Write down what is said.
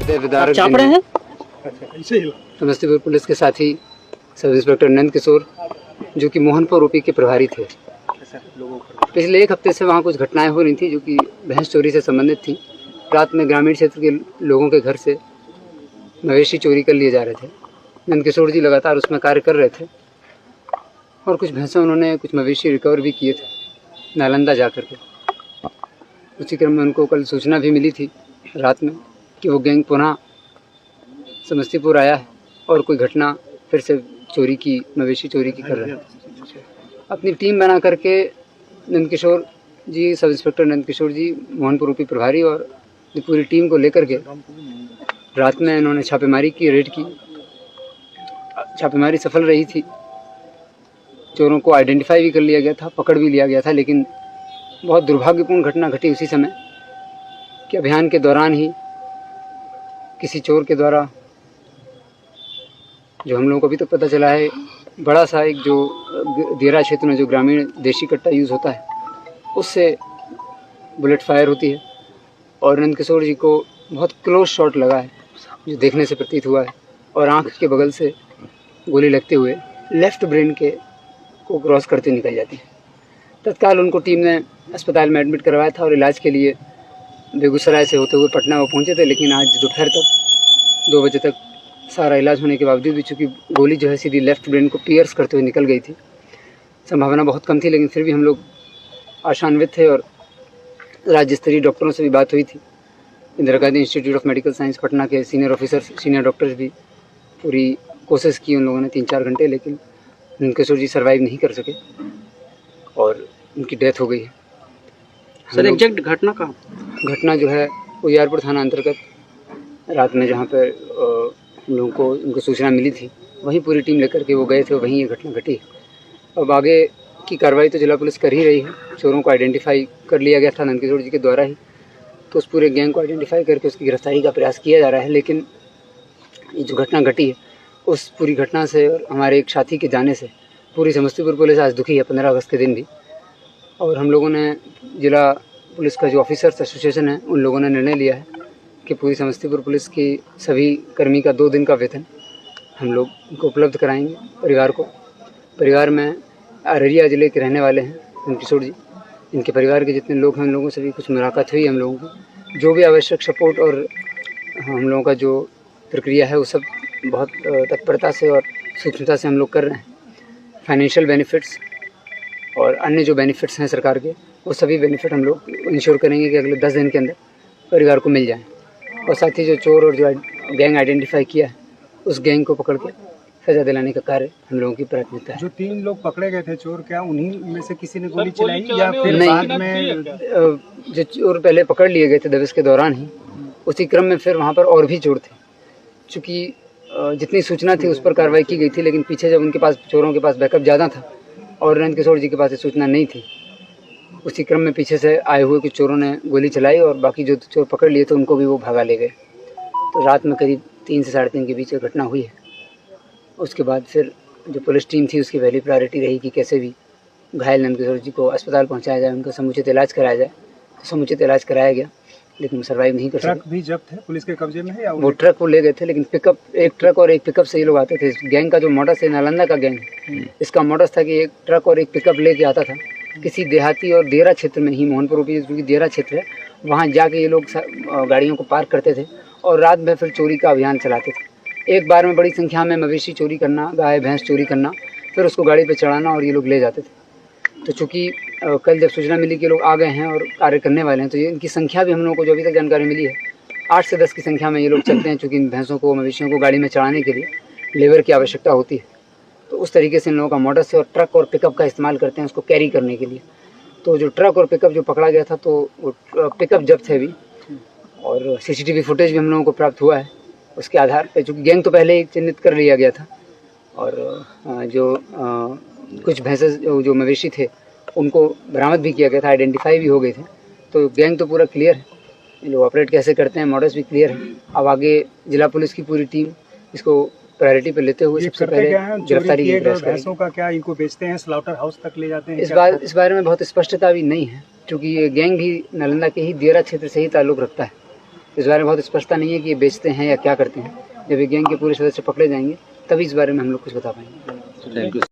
चाप रहे हैं। समस्तीपुर पुलिस के साथी सब इंस्पेक्टर नंद किशोर, जो कि मोहनपुर ओपी के प्रभारी थे। पिछले एक हफ्ते से वहाँ कुछ घटनाएं हो रही थी जो कि भैंस चोरी से संबंधित थी। रात में ग्रामीण क्षेत्र के लोगों के घर से मवेशी चोरी कर लिए जा रहे थे। नंद किशोर जी लगातार उसमें कार्य कर रहे थे और कुछ भैंसों उन्होंने कुछ मवेशी रिकवर भी किए थे नालंदा जा कर के। उसी क्रम में उनको कल सूचना भी मिली थी रात में कि वो गैंग पुनः समस्तीपुर आया है और कोई घटना फिर से चोरी की, मवेशी चोरी की कर रहे हैं। अपनी टीम बना करके नंद किशोर जी, सब इंस्पेक्टर नंद किशोर जी, मोहनपुर ओपी प्रभारी और पूरी टीम को लेकर के रात में इन्होंने छापेमारी की, रेड की। छापेमारी सफल रही थी। चोरों को आइडेंटिफाई भी कर लिया गया था, पकड़ भी लिया गया था। लेकिन बहुत दुर्भाग्यपूर्ण घटना घटी उसी समय कि अभियान के दौरान ही किसी चोर के द्वारा, जो हम लोगों को अभी तक पता चला है, बड़ा सा एक जो दियरा क्षेत्र में जो ग्रामीण देशी कट्टा यूज़ होता है उससे बुलेट फायर होती है और नंद किशोर जी को बहुत क्लोज शॉट लगा है जो देखने से प्रतीत हुआ है और आंख के बगल से गोली लगते हुए लेफ़्ट ब्रेन के को क्रॉस करते निकल जाती है। तत्काल उनको टीम ने अस्पताल में एडमिट करवाया था और इलाज के लिए बेगूसराय से होते हुए पटना वो पहुंचे थे। लेकिन आज दोपहर तक 2 बजे तक सारा इलाज होने के बावजूद भी चूँकि गोली जो है सीधी लेफ़्ट ब्रेन को पियर्स करते हुए निकल गई थी, संभावना बहुत कम थी, लेकिन फिर भी हम लोग आशान्वित थे और राज्य स्तरीय डॉक्टरों से भी बात हुई थी। Indira Gandhi institute of medical science Patna के सीनियर ऑफिसर्स, सीनियर डॉक्टर्स भी पूरी कोशिश की उन लोगों ने 3-4 घंटे, लेकिन नंद किशोर जी सर्वाइव नहीं कर सके और उनकी डेथ हो गई है। सर एग्जैक्ट घटना कहाँ? घटना जो है वो यारपुर थाना अंतर्गत रात में जहाँ पर हम लोगों को उनको सूचना मिली थी, वहीं पूरी टीम लेकर के वो गए थे, वहीं ये घटना घटी। अब आगे की कार्रवाई तो जिला पुलिस कर ही रही है। चोरों को आइडेंटिफाई कर लिया गया था नंद किशोर जी के द्वारा ही, तो उस पूरे गैंग को आइडेंटिफाई करके उसकी गिरफ्तारी का प्रयास किया जा रहा है। लेकिन ये जो घटना घटी है उस पूरी घटना से और हमारे एक साथी के जाने से पूरी समस्तीपुर पुलिस आज दुखी है, 15 अगस्त के दिन भी। और हम लोगों ने जिला पुलिस का जो ऑफिसर्स एसोसिएशन है उन लोगों ने निर्णय लिया है कि पूरी समस्तीपुर पुलिस की सभी कर्मी का 2 दिन का वेतन हम लोग उनको उपलब्ध कराएंगे परिवार को। परिवार में अररिया ज़िले के रहने वाले हैं नंद किशोर जी। इनके परिवार के जितने लोग हैं उन लोगों से भी कुछ मुलाकात हुई हम लोगों को। जो भी आवश्यक सपोर्ट और हम लोगों का जो प्रक्रिया है वो सब बहुत तत्परता से और सूक्ष्मता से हम लोग कर रहे हैं। फाइनेंशियल बेनिफिट्स और अन्य जो बेनिफिट्स हैं सरकार के, वो सभी बेनिफिट हम लोग इंश्योर करेंगे कि अगले 10 दिन के अंदर परिवार को मिल जाएं। और साथ ही जो चोर और जो गैंग आइडेंटिफाई किया है उस गैंग को पकड़ के सजा दिलाने का कार्य हम लोगों की प्राथमिकता है। जो 3 लोग पकड़े गए थे चोर, क्या उन्हीं में से किसी ने गोली चलाई या फिर बाद में? जो चोर पहले पकड़ लिए गए थे दबिश के दौरान ही, उसी क्रम में फिर वहाँ पर और भी चोर थे। चूँकि जितनी सूचना थी उस पर कार्रवाई की गई थी, लेकिन पीछे जब उनके पास, चोरों के पास बैकअप ज़्यादा था और नंद किशोर जी के पास सूचना नहीं थी, उसी क्रम में पीछे से आए हुए कुछ चोरों ने गोली चलाई और बाकी जो चोर पकड़ लिए थे उनको भी वो भगा ले गए। तो रात में करीब 3 से 3:30 के बीच घटना हुई है। उसके बाद फिर जो पुलिस टीम थी उसकी पहली प्रायोरिटी रही कि कैसे भी घायल नंद किशोर जी को अस्पताल पहुंचाया जाए, उनका समुचित इलाज कराया जाए। तो समुचित इलाज कराया गया, लेकिन वो सर्वाइव नहीं कर सके। ट्रक भी जब्त है पुलिस के कब्जे में है या वो ट्रक वो ले गए थे, लेकिन पिकअप, एक ट्रक और एक पिकअप से ये लोग आते थे। गैंग का जो मोडस है, नालंदा का गैंग, इसका मोडस था कि एक ट्रक और एक पिकअप लेके आता था किसी देहाती और दियरा क्षेत्र में ही, मोहनपुर ओपी जो कि दियरा क्षेत्र है, वहाँ जाके ये लोग गाड़ियों को पार्क करते थे और रात भर फिर चोरी का अभियान चलाते थे। एक बार में बड़ी संख्या में मवेशी चोरी करना, गाय भैंस चोरी करना, फिर उसको गाड़ी पे चढ़ाना और ये लोग ले जाते थे। तो चूँकि कल जब सूचना मिली कि लोग आ गए हैं और कार्य करने वाले हैं, तो ये इनकी संख्या भी हम लोगों को जो अभी तक जानकारी मिली है 8 से 10 की संख्या में ये लोग चलते हैं। चूँकि इन भैंसों को, मवेशियों को गाड़ी में चढ़ाने के लिए लेबर की आवश्यकता होती है, तो उस तरीके से इन लोगों का मोडस है और ट्रक और पिकअप का इस्तेमाल करते हैं उसको कैरी करने के लिए। तो जो ट्रक और पिकअप जो पकड़ा गया था, तो वो पिकअप जब्त है अभी और CCTV फुटेज भी हम लोगों को प्राप्त हुआ है। उसके आधार पे, चूँकि गैंग तो पहले ही चिन्हित कर लिया गया था और जो कुछ भैंसे जो मवेशी थे उनको बरामद भी किया गया था, आइडेंटिफाई भी हो गए थे। तो गैंग तो पूरा क्लियर है, ये लोग ऑपरेट कैसे करते हैं, मॉडल्स भी क्लियर है। अब आगे जिला पुलिस की पूरी टीम इसको प्रायोरिटी पे लेते हुए सबसे पहले गिरफ्तारी की प्रयास करेगी। भैंसों का क्या इनको बेचते हैं, स्लॉटर हाउस तक ले जाते हैं? इस बारे में बहुत स्पष्टता भी नहीं है, क्योंकि ये गैंग भी नालंदा के ही दियरा क्षेत्र से ही ताल्लुक़ रखता है इस बारे में बहुत स्पष्टता नहीं है कि ये बेचते हैं या क्या करते हैं। जब ये गैंग के पूरे सदस्य पकड़े जाएंगे तभी इस बारे में हम लोग कुछ बता पाएंगे। Thank you.